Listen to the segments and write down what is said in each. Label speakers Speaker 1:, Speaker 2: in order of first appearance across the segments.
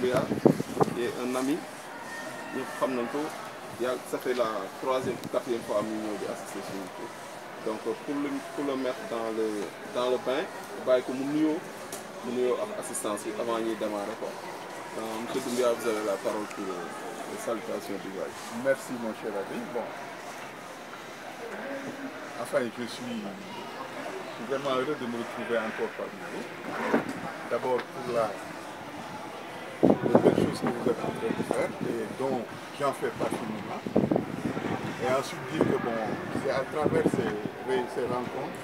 Speaker 1: Doumbia, qui est un ami. Ça fait la troisième ou quatrième fois que nous assistons sur nous. Donc pour le mettre dans le bain, il y a assistance avant de démarrer. Monsieur Doumbia, vous avez la parole pour les salutations du voyage.
Speaker 2: Merci mon cher ami. Bon. Enfin, je suis vraiment heureux de me retrouver encore parmi vous. D'abord pour la belle chose que vous êtes en train de faire et dont j'en fais partie maintenant. Et ensuite dire que bon, c'est à travers ces rencontres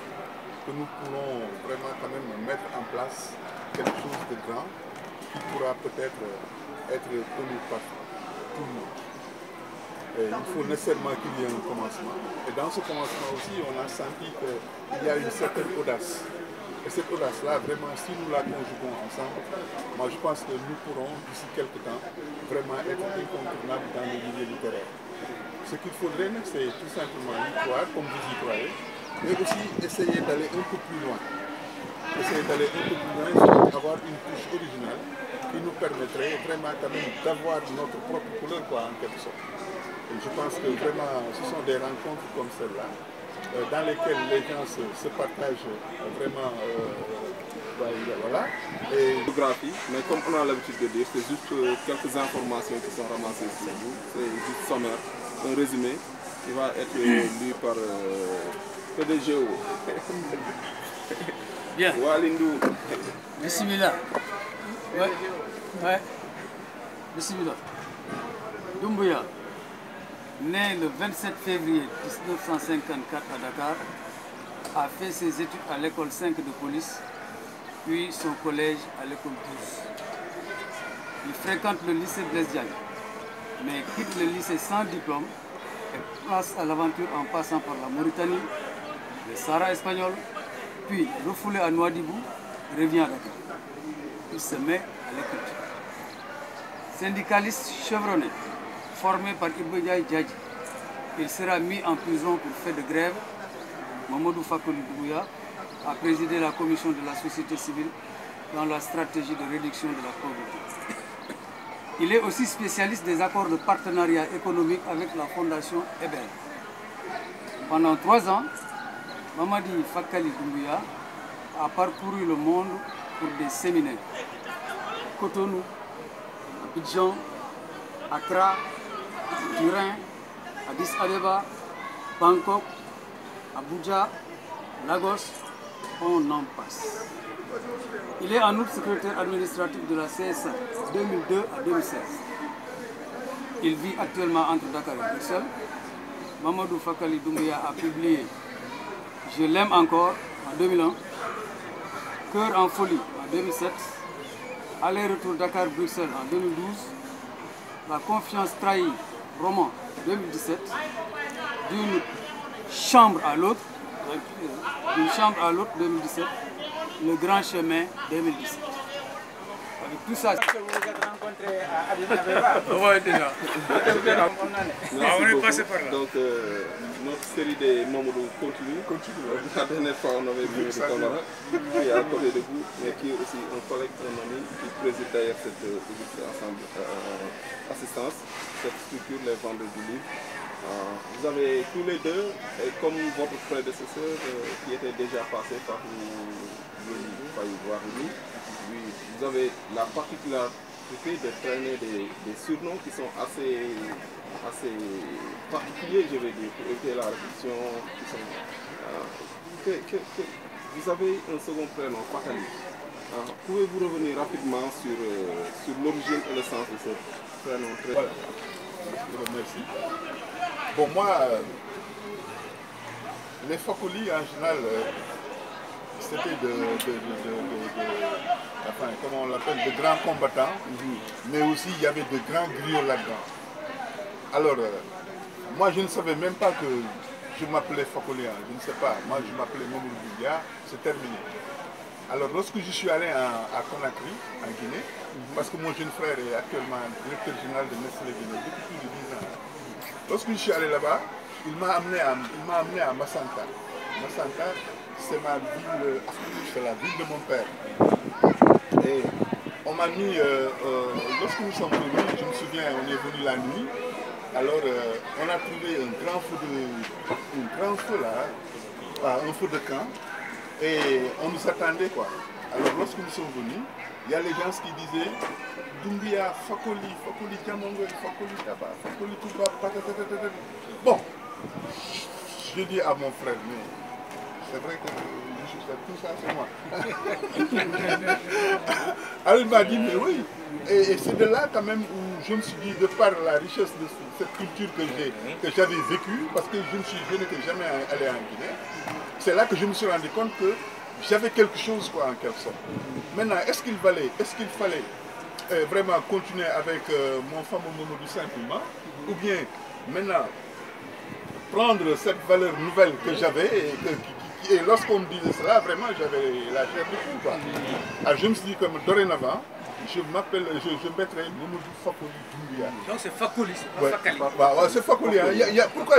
Speaker 2: que nous pourrons vraiment quand même mettre en place quelque chose de grand qui pourra peut-être être connu par tout le monde. Et il faut nécessairement qu'il y ait un commencement. Et dans ce commencement aussi, on a senti qu'il y a une certaine audace. Et cette audace-là, vraiment, si nous la conjuguons ensemble, moi je pense que nous pourrons, d'ici quelques temps, vraiment être incontournables dans le milieu littéraire. Ce qu'il faudrait, c'est tout simplement y croire, comme vous y croyez, mais aussi essayer d'aller un peu plus loin. Essayer d'aller un peu plus loin, c'est avoir une touche originale qui nous permettrait vraiment quand même d'avoir notre propre couleur, en quelque sorte. Et je pense que vraiment, ce sont des rencontres comme celle-là, dans lesquelles les gens se partagent vraiment, voilà. Et...
Speaker 1: Mais comme on a l'habitude de dire, c'est juste quelques informations qui sont ramassées sur vous, c'est juste sommaire, un résumé qui va être lu par PDGO.
Speaker 3: Bien.
Speaker 1: Walindou.
Speaker 3: Bismillah. Ouais. Bismillah. Doumbia, né le 27 février 1954 à Dakar, a fait ses études à l'école 5 de police, puis son collège à l'école 12. Il fréquente le lycée Blaise Diagne, mais quitte le lycée sans diplôme et passe à l'aventure en passant par la Mauritanie, le Sahara espagnol, puis refoulé à Nouadhibou, revient à Dakar. Il se met à l'écriture. Syndicaliste chevronné, formé par Ibn Djadji, il sera mis en prison pour fait de grève. Mamadou Fakoli Doumbouya a présidé la commission de la société civile dans la stratégie de réduction de la pauvreté. Il est aussi spécialiste des accords de partenariat économique avec la fondation Eben. Pendant 3 ans, Mamadi Fakali Doumbouya a parcouru le monde pour des séminaires. Cotonou, Abidjan, Accra, Turin, Addis Abeba, Bangkok, Abuja, Lagos, on en passe. Il est en outre secrétaire administratif de la CSA 2002 à 2016. Il vit actuellement entre Dakar et Bruxelles. Mamadou Fakali Doumbouya a publié Je l'aime encore en 2001, Cœur en folie en 2007, Aller-retour Dakar-Bruxelles en 2012, La confiance trahie, roman 2017, D'une chambre à l'autre 2017, Le grand chemin 2017. Avec tout ça,
Speaker 4: vous vous êtes rencontrés à Addis Abeba.
Speaker 3: Oui, déjà.
Speaker 1: On est passé par là. Donc, notre série des Mamadou continue. La dernière fois, on avait vu le camarade qui est à côté de vous, mais qui est aussi un collègue, un ami, qui préside d'ailleurs cette assistance, cette structure, les vendeurs du livre. Vous avez tous les deux, et comme votre prédécesseur qui était déjà passé par vous avez la particularité de traîner des surnoms qui sont assez particuliers, je vais dire, pour éviter la répétition. Vous avez un second prénom, Fakali. Pouvez-vous revenir rapidement sur l'origine et le sens de ce prénom?
Speaker 2: Voilà. Je vous remercie. Bon, moi, les Fakoli en général, c'était enfin, comment on l'appelle, de grands combattants, mais aussi il y avait de grands griots là-dedans. Alors, moi je ne savais même pas que je m'appelais Fakoli, je ne sais pas, moi je m'appelais Mamadou Doumbouya, c'est terminé. Alors lorsque je suis allé à Conakry, en Guinée, parce que mon jeune frère est actuellement directeur général de Nestlé Guinée depuis plus de 10 ans. Lorsque je suis allé là-bas, il m'a amené à Massanta. Massanta, c'est ma ville, c'est la ville de mon père. Et on m'a mis, lorsque nous sommes venus, je me souviens, on est venu la nuit, alors on a trouvé un grand feu là, un feu de camp, et on nous attendait quoi. Alors lorsque nous sommes venus, il y a les gens qui disaient Doumbia, Fakoli, Fakoli Diamongoy, Fakoli Taba, Fakoli Touba, patatatata. Bon, je dis à mon frère, mais c'est vrai que tout ça c'est moi. Alors il m'a dit, mais oui, et c'est de là quand même où je me suis dit, de par la richesse de cette culture que j'avais vécue, parce que je n'étais jamais allé en Guinée, c'est là que je me suis rendu compte que j'avais quelque chose quoi en quelque sorte. Maintenant, est-ce qu'il fallait vraiment continuer avec mon fameux Mamadou simplement, ou bien maintenant prendre cette valeur nouvelle que j'avais et lorsqu'on me disait cela, vraiment j'avais la chair de poule quoi. Alors je me suis dit comme dorénavant, je mettrai Mamadou Fakoli Doumbia.
Speaker 4: Donc c'est Fakoli, c'est pas Fakali.
Speaker 2: Ouais, c'est Fakoli. Hein. Pourquoi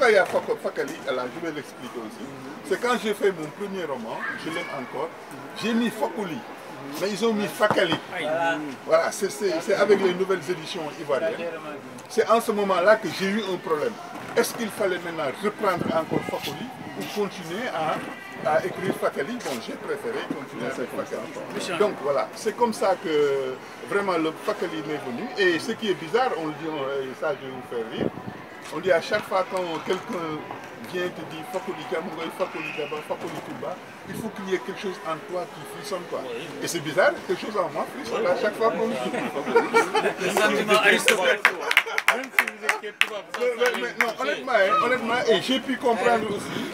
Speaker 2: il y a Fakali? Alors je vais l'expliquer aussi. C'est quand j'ai fait mon premier roman, je l'aime encore, j'ai mis Fakoli. Mais ils ont mis Fakali. Voilà, c'est avec les nouvelles éditions ivoiriennes. C'est en ce moment-là que j'ai eu un problème. Est-ce qu'il fallait maintenant reprendre encore Fakoli ou continuer à écrire Fakali? Bon, j'ai préféré continuer avec Fakali. Donc voilà, c'est comme ça que vraiment le Fakali m'est venu. Et ce qui est bizarre, on le dit, et ça je vais vous faire rire, on dit à chaque fois quand quelqu'un vient te dire Fakoli Diamongoy, Fakoli Daba, Fakoli Touba, il faut qu'il y ait quelque chose en toi qui frissonne quoi. Et c'est bizarre, quelque chose en moi frissonne à chaque fois qu'on dit Fakoli.
Speaker 4: Le sentiment aristocratique.
Speaker 2: Non, honnêtement, et j'ai pu comprendre aussi,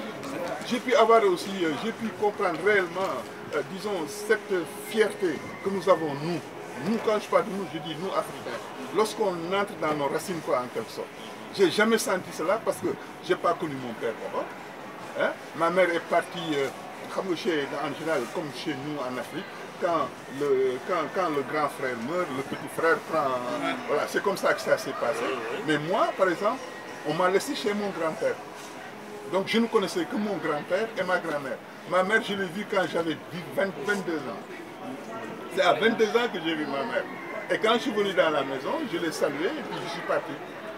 Speaker 2: j'ai pu comprendre réellement, disons, cette fierté que nous avons, nous. Nous, quand je parle de nous, je dis nous, Africains. Lorsqu'on entre dans nos racines, quoi, en quelque sorte. J'ai jamais senti cela parce que je n'ai pas connu mon père d'abord. Hein? Ma mère est partie, en général, comme chez nous en Afrique, quand le grand frère meurt, le petit frère prend... Voilà, c'est comme ça que ça s'est passé. Mais moi, par exemple, on m'a laissé chez mon grand-père. Donc je ne connaissais que mon grand-père et ma grand-mère. Ma mère, je l'ai vue quand j'avais 22 ans. C'est à 22 ans que j'ai vu ma mère. Et quand je suis venu dans la maison, je l'ai saluée et puis je suis parti.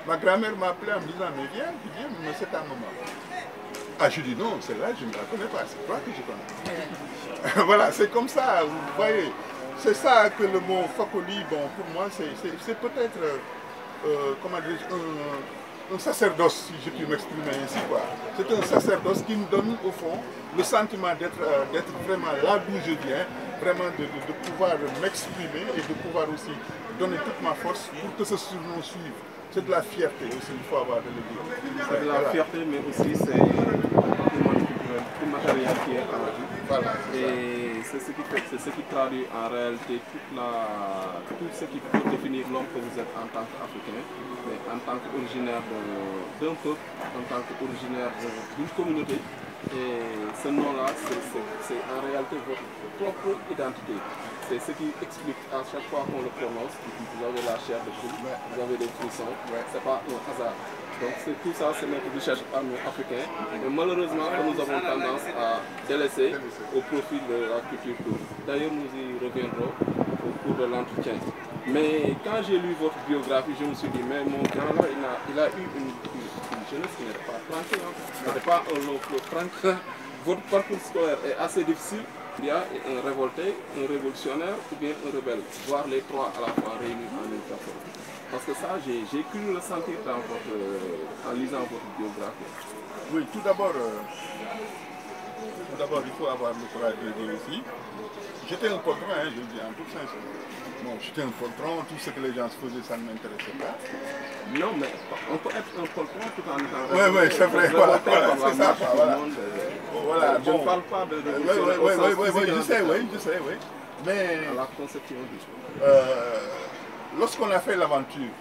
Speaker 2: Ma grand-mère m'a appelé en me disant, mais viens, mais c'est ta maman. Ah, je dis non, celle-là, je ne la connais pas, c'est toi que je connais. Voilà, c'est comme ça, vous voyez. C'est ça que le mot Fakoli, bon, pour moi, c'est peut-être, comment dire, un sacerdoce, si je puis m'exprimer ainsi, quoi. C'est un sacerdoce qui me donne, au fond, le sentiment d'être vraiment là d'où je viens, vraiment de pouvoir m'exprimer et de pouvoir aussi donner toute ma force pour que ce surnom suive. C'est de la fierté aussi, il faut avoir de le dire.
Speaker 1: C'est de la fierté, mais aussi c'est une matériel qui est en vie. Voilà, et c'est ce qui fait, c'est ce qui traduit en réalité tout ce qui peut définir l'homme que vous êtes en tant qu'Africain, mais en tant qu'originaire d'un peuple, en tant qu'originaire d'une communauté. Et ce nom-là, c'est en réalité votre propre identité. C'est ce qui explique à chaque fois qu'on le prononce, vous avez la chair de poule, vous avez des frissons, c'est pas un hasard. Donc tout ça, c'est notre recherche à nous Africains, mais malheureusement nous avons tendance à délaisser au profit de la culture tour. D'ailleurs, nous y reviendrons au cours de l'entretien. Mais quand j'ai lu votre biographie, je me suis dit, mais mon grand-là, il a eu une jeunesse qui n'était pas tranquille, ce n'était pas un long fleuve tranquille. Votre parcours scolaire est assez difficile. Il y a un révolté, un révolutionnaire ou bien un rebelle, voire les trois à la fois réunis en une personne. Parce que ça, j'ai cru le sentir en lisant votre biographie.
Speaker 2: Oui, tout d'abord, il faut avoir le courage de dire aussi. J'étais un poltron, hein, je le dis en toute sincérité. Bon, j'étais un poltron, tout ce que les gens se faisaient, ça ne m'intéressait pas.
Speaker 1: Non, mais on peut être un poltron tout en étant...
Speaker 2: Oui, c'est vrai, voilà, c'est ça. Voilà,
Speaker 1: je ne parle pas de...
Speaker 2: Oui, je sais, oui. Mais...
Speaker 1: À la conception du choix.
Speaker 2: Lorsqu'on a fait l'aventure,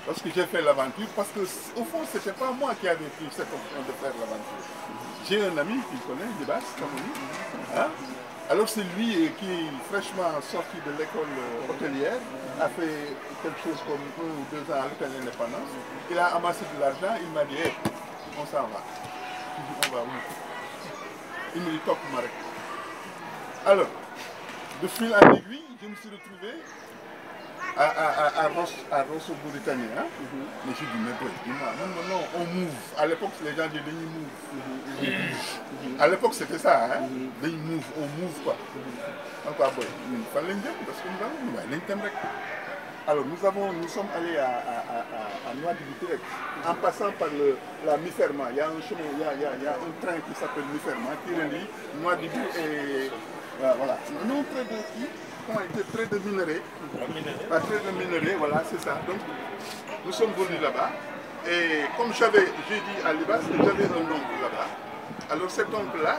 Speaker 2: lorsque j'ai fait l'aventure, parce qu'au fond, ce n'était pas moi qui avais pris cette option de faire l'aventure. J'ai un ami qui connaît, Dibas, hein? Alors c'est lui qui est fraîchement sorti de l'école hôtelière, a fait quelque chose comme 1 ou 2 ans à l'hôtel d'indépendance. Il a amassé de l'argent, il m'a dit, hey, on s'en va. Je dis, on va où? Il me dit, top, Marek. Alors, de fil en aiguille, je me suis retrouvé à Rosso Mauritanie. Hein? Mais je dis, mais boy, dis-moi, non, on move. À l'époque, les gens disaient, ils move. À l'époque, c'était ça, hein? Ils move, on move quoi. Donc, boy, il fallait l'Indien parce que nous avons l'Indien. Alors, nous sommes allés à Nouadhibou direct, en passant par la Mi-Ferma. Il y a un chemin, il y a un train qui s'appelle Mi-Ferma qui relie Nouadhibou et voilà. Non, près de qui? Près de Minerai. Près de Minerai, voilà, c'est ça. Donc, nous sommes venus là-bas. Et comme j'ai dit à Libas que j'avais un oncle là-bas, alors cet oncle-là,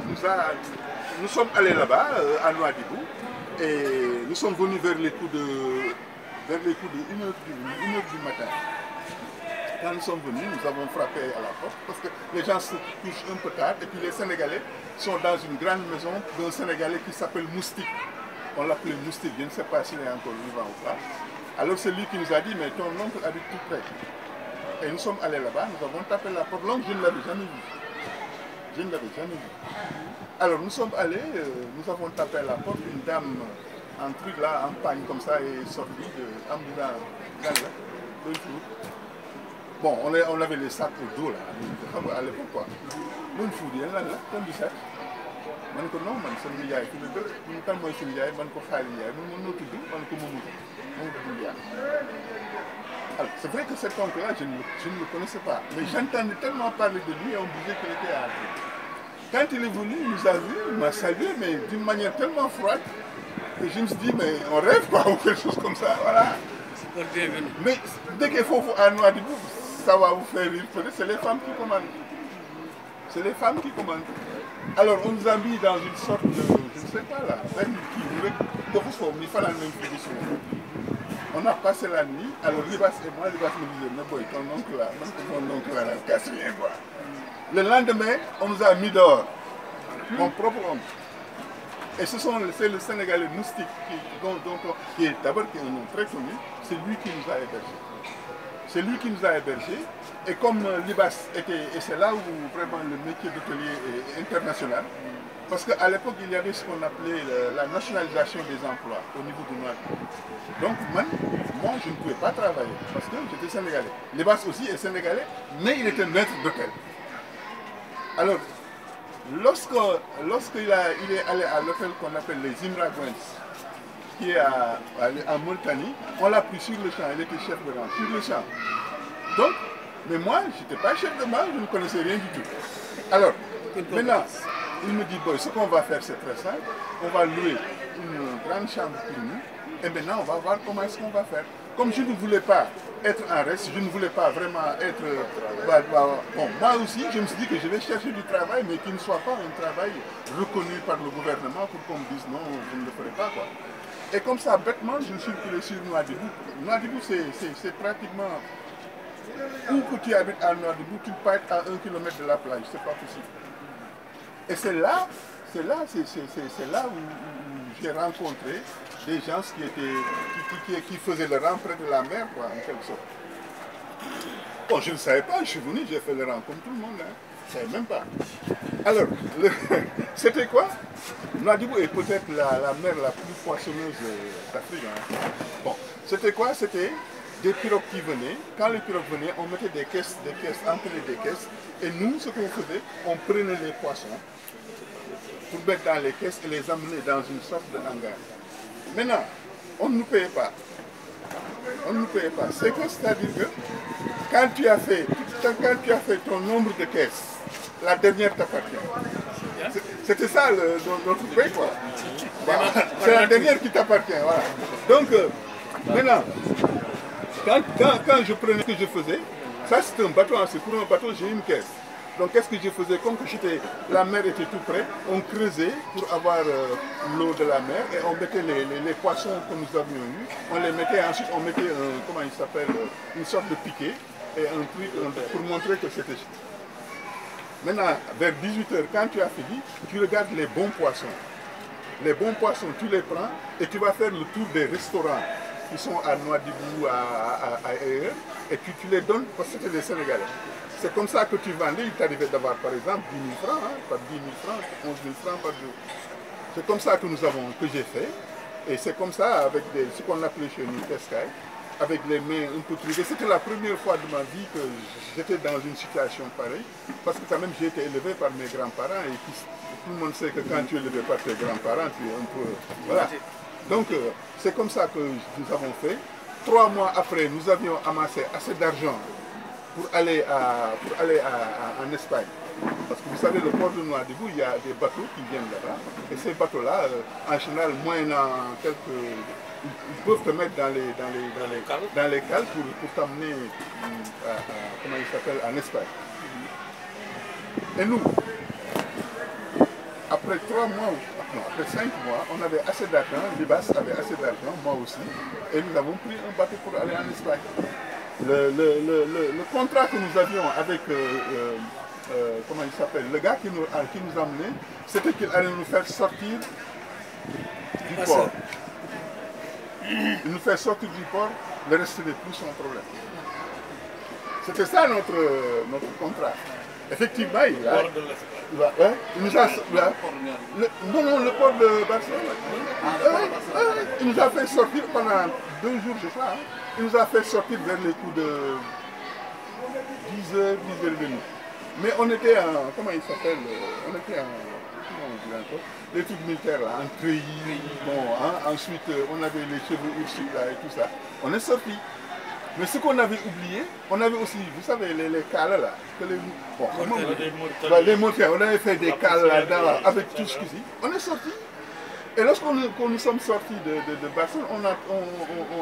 Speaker 2: nous sommes allés là-bas, à Nouadhibou, et nous sommes venus vers les coups de 1h du matin. Quand nous sommes venus, nous avons frappé à la porte parce que les gens se couchent un peu tard et puis les Sénégalais sont dans une grande maison d'un Sénégalais qui s'appelle Moustique. On l'appelait Moustique, je ne sais pas s'il est encore vivant ou pas. Alors c'est lui qui nous a dit, mais ton oncle habite tout près. Et nous sommes allés là-bas, nous avons tapé la porte. L'oncle, je ne l'avais jamais vu. Je ne l'avais jamais vu. Alors nous sommes allés, nous avons tapé à la porte, une dame en truc là, en pagne comme ça, est sortie en disant, bon, on avait les sacs au dos là, à l'époque quoi. Nous ne fous rien là, comme du sac. Je dis non, man, c'est Ndiaye. Quand moi je suis Ndiaye, je suis Khali Ndiaye. Alors, c'est vrai que cet oncle-là, je ne le connaissais pas. Mais j'entendais tellement parler de lui et on disait qu'il était à Afrique. Quand il est venu, il nous a vus, il m'a salué, mais d'une manière tellement froide. Et je me suis dit, mais on rêve quoi, ou quelque chose comme ça, voilà.
Speaker 3: C'est pas le bienvenu.
Speaker 2: Mais dès qu'il faut à Nouadhibou, ça va vous faire rire. C'est les femmes qui commandent. C'est les femmes qui commandent. Alors on nous a mis dans une sorte de, je ne sais pas là, on a passé la nuit, alors Libas et moi, Libas me disait, mais boy, ton oncle là, casse rien quoi. Le lendemain, on nous a mis dehors, mon propre oncle. Et c'est le Sénégalais Moustique qui est d'abord un nom très connu, c'est lui qui nous a hébergés. C'est lui qui nous a hébergés. Et comme Libas était, et c'est là où vraiment le métier d'hôtelier est international, parce qu'à l'époque il y avait ce qu'on appelait la nationalisation des emplois au niveau du Nouadhibou. Donc moi je ne pouvais pas travailler parce que j'étais sénégalais. Libas aussi est sénégalais, mais il était maître d'hôtel. Alors, lorsqu'il est allé à l'hôtel qu'on appelle les Imragwens, qui est en Mauritanie, on l'a pris sur le champ, il était chef de rang, sur le champ. Donc, mais moi, je n'étais pas chef de rang, je ne connaissais rien du tout. Alors, maintenant, il me dit, boy, ce qu'on va faire, c'est très simple. On va louer une grande chambre pour nous, et maintenant, on va voir comment est-ce qu'on va faire. Comme je ne voulais pas être en reste, je ne voulais pas vraiment être... bon, moi aussi, je me suis dit que je vais chercher du travail, mais qui ne soit pas un travail reconnu par le gouvernement pour qu'on me dise non, vous ne le ferez pas, quoi. Et comme ça, bêtement, je me suis coulé sur Nouadhibou. Nouadhibou, c'est pratiquement... Où que tu habites à Nouadhibou, tu peux être à 1 km de la plage, c'est pas possible. Et c'est là où j'ai rencontré des gens qui faisaient le rang près de la mer, quoi, en quelque sorte. Bon, je ne savais pas, je suis venu, j'ai fait le rang comme tout le monde, hein. Je ne savais même pas. Alors, c'était quoi? Nouadhibou est peut-être la mer la plus poissonneuse d'Afrique. Hein. Bon, c'était quoi? C'était des pirogues qui venaient. Quand les pirogues venaient, on mettait des caisses, empilées des caisses. Et nous, ce qu'on faisait, on prenait les poissons pour mettre dans les caisses et les amener dans une sorte de hangar. Maintenant, on ne nous payait pas. On ne nous payait pas. C'est-à-dire que quand tu as fait ton nombre de caisses, la dernière t'appartient. C'était ça notre paye, quoi. Voilà. C'est la dernière qui t'appartient, voilà. Donc, maintenant, quand je prenais ce que je faisais, ça c'était un bateau, c'est pour un bateau, j'ai une caisse. Donc qu'est-ce que je faisais? Comme que la mer était tout près, on creusait pour avoir l'eau de la mer et on mettait les poissons que nous avions eus, on les mettait, ensuite on mettait comment il s'appelle, une sorte de piquet et un truc pour montrer que c'était... Maintenant, vers 18h, quand tu as fini, tu regardes les bons poissons. Les bons poissons, tu les prends et tu vas faire le tour des restaurants qui sont à Nouadhibou, ailleurs, et tu les donnes parce que c'était des Sénégalais. C'est comme ça que tu vendais, il t'arrivait d'avoir par exemple 10 000 francs, par 10 000 francs, 11 000 francs par jour. C'est comme ça que j'ai fait. Et c'est comme ça, avec ce qu'on appelait chez nous pescaille, avec les mains un peu truquées. C'était la première fois de ma vie que j'étais dans une situation pareille, parce que quand même j'ai été élevé par mes grands-parents, et puis, tout le monde sait que quand tu es élevé par tes grands-parents, tu es un peu... Voilà. Donc c'est comme ça que nous avons fait. 3 mois après, nous avions amassé assez d'argent pour aller en Espagne. Parce que vous savez, le port de Nouadhibou, il y a des bateaux qui viennent là-bas. Et ces bateaux-là, en général, moyennant quelques... Ils peuvent te mettre dans les cales pour t'amener, comment il s'appelle, en Espagne. Et nous, après 3 mois, non, après 5 mois, on avait assez d'argent, Libas avait assez d'argent, moi aussi, et nous avons pris un bateau pour aller en Espagne. Le contrat que nous avions avec, comment il s'appelle, le gars qui nous a amenés, c'était qu'il allait nous faire sortir du port. Il nous fait sortir du port, le reste n'est plus son problème. C'était ça notre contrat. Effectivement, il nous a... Non, le port de Barcelone. Il nous a fait sortir pendant 2 jours, je crois. Il nous a fait sortir vers les coups de 10h, 10h30. Mais on était en... Comment il s'appelle? On était en... Comment on dit encore? Les trucs militaires là, en treillis. Bon, hein, ensuite, on avait les cheveux ursus là et tout ça. On est sorti. Mais ce qu'on avait oublié, on avait aussi, vous savez, les cales là. Les montagnes, on avait fait des cales là avec tout ce qu'ici. On est sorti. Et lorsqu'on nous sommes sortis de Barcelone,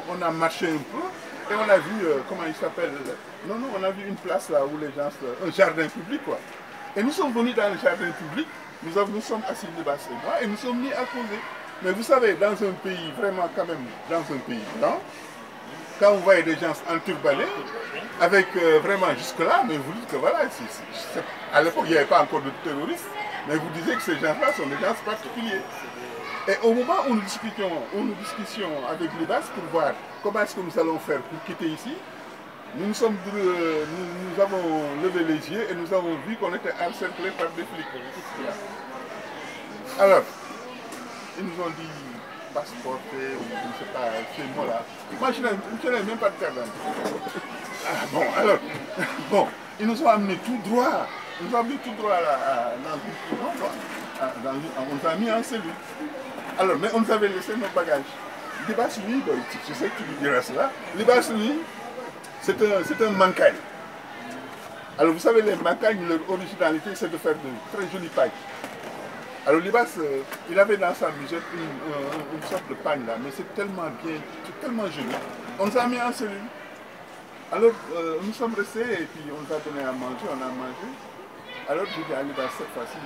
Speaker 2: on a marché un peu et on a vu, comment il s'appelle, non, on a vu une place là où les gens, un jardin public quoi. Et nous sommes venus dans le jardin public, nous sommes assis Libas et moi et nous sommes mis à causer. Mais vous savez, dans un pays, vraiment quand même, dans un pays blanc, quand vous voyez des gens enturbanés, avec vraiment jusque-là, mais vous dites que voilà, à l'époque il n'y avait pas encore de terroristes, mais vous disiez que ces gens-là sont des gens particuliers. Et au moment où nous discutions avec Libas pour voir comment est-ce que nous allons faire pour quitter ici, nous avons levé les yeux et nous avons vu qu'on était encerclés par des flics. Alors, ils nous ont dit passeport, je ne sais pas, ces mots-là. Moi, je n'ai même pas de carte d'identité. Ah bon, alors, bon, ils nous ont amenés tout droit. Ils nous ont amenés tout droit là, on nous a mis en cellule. Alors, mais on nous avait laissé nos bagages. Libas, lui, je sais que tu lui diras cela. Libas, lui, c'est un mancagne. Alors, vous savez, les mancagnes, leur originalité, c'est de faire de très jolies pailles. Alors, Libas, il avait dans sa musette une sorte de pagne là, mais c'est tellement bien, c'est tellement joli. On nous a mis en cellule. Alors, nous sommes restés et puis on nous a donné à manger, on a mangé. Alors, j'ai dit à Libas, cette fois-ci,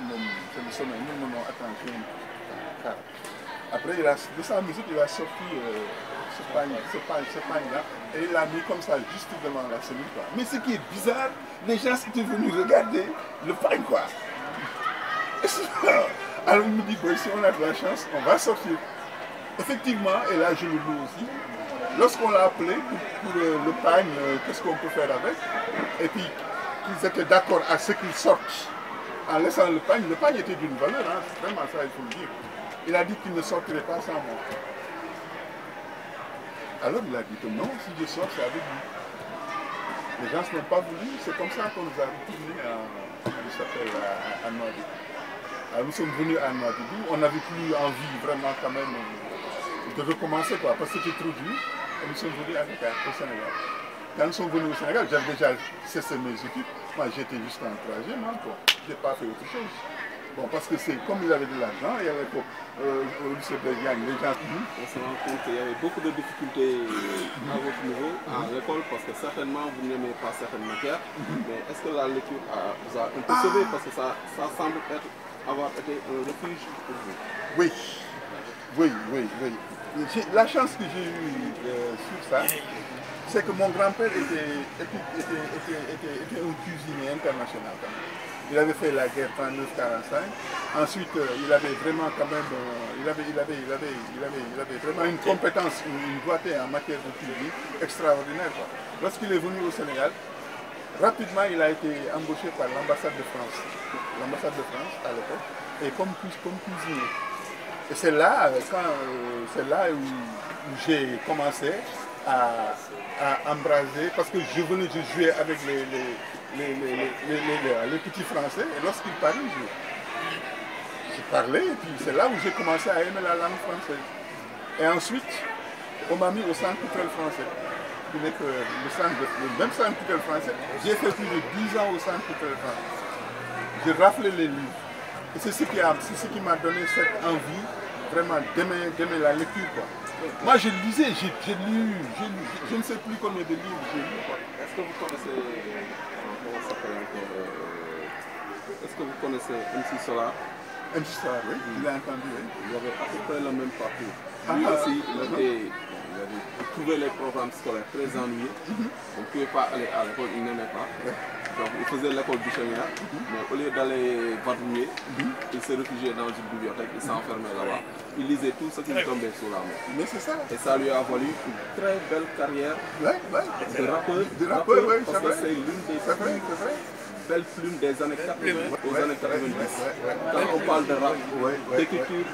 Speaker 2: c'est le sommeil, nous menons attention. Après, de sa musique, il a sorti ce pagne-là et il l'a mis comme ça, juste devant la cellule. Quoi. Mais ce qui est bizarre, les gens étaient venus regarder le pagne, quoi. Alors, il me dit, si on a de la chance, on va sortir. Effectivement, et là, je le loue aussi. Lorsqu'on l'a appelé pour le pagne, qu'est-ce qu'on peut faire avec, et puis qu'ils étaient d'accord à ce qu'ils sortent en laissant le pagne était d'une valeur, hein, c'est vraiment ça, il faut le dire. Il a dit qu'il ne sortirait pas sans moi. Alors il a dit que non, si je sors, c'est avec lui. Les gens n'ont pas voulu, c'est comme ça qu'on nous a retournés à Nouadhibou. Alors nous sommes venus à Nouadhibou, on n'avait plus envie vraiment quand même de recommencer quoi, parce que c'était trop dur. Et nous sommes venus au Sénégal. Quand nous sommes venus au Sénégal, j'avais déjà cessé mes études. Moi j'étais juste en troisième, hein, je n'ai pas fait autre chose. Bon, parce que c'est comme il avait de l'argent, il y avait au lycée de Diagne, les gens...
Speaker 1: On se rend compte qu'il y avait beaucoup de difficultés à votre niveau, à l'école, parce que certainement vous n'aimez pas certaines matières. Mais est-ce que la lecture vous a un peu sauvé, parce que ça semble avoir été un refuge pour vous?
Speaker 2: Oui. La chance que j'ai eue sur ça, c'est que mon grand-père était un cuisinier international. Il avait fait la guerre 39-45. Ensuite, il avait vraiment quand même, il avait vraiment une compétence, une doigté en matière de cuisine extraordinaire. Lorsqu'il est venu au Sénégal, rapidement il a été embauché par l'ambassade de France. L'ambassade de France à l'époque, et comme cuisinier. Et c'est là, où j'ai commencé à embraser, parce que je jouais avec les petits Français, et lorsqu'ils parlaient, je parlais, et puis c'est là où j'ai commencé à aimer la langue française. Et ensuite, on m'a mis au centre culturel français. Le même centre culturel français, j'ai fait plus de 10 ans au centre culturel français. J'ai raflé les livres. Et c'est ce qui m'a donné cette envie vraiment d'aimer la lecture, quoi. Moi je lisais, j'ai lu, je ne sais plus combien de livres j'ai lu, quoi.
Speaker 1: Est-ce que vous connaissez, comment ça s'appelle encore, est-ce que vous connaissez MC Solar?
Speaker 2: MC Solar, oui, je l'ai entendu, oui.
Speaker 1: Il avait à peu près le même parcours. Lui aussi, il trouvait les programmes scolaires très ennuyeux. On ne pouvait pas aller à l'école, il n'aimait pas. Donc il faisait l'école buissonnière, mais au lieu d'aller vadrouiller, il s'est réfugié dans une bibliothèque, il s'enfermait là-bas. Il lisait tout ce qui lui tombait sous la main.
Speaker 2: Mais c'est ça.
Speaker 1: Et ça lui a valu une très belle carrière de rappeur.
Speaker 2: Oui,
Speaker 1: parce que c'est l'une des belles plumes des années 80 aux années 90. Quand on parle de rap, d'écriture,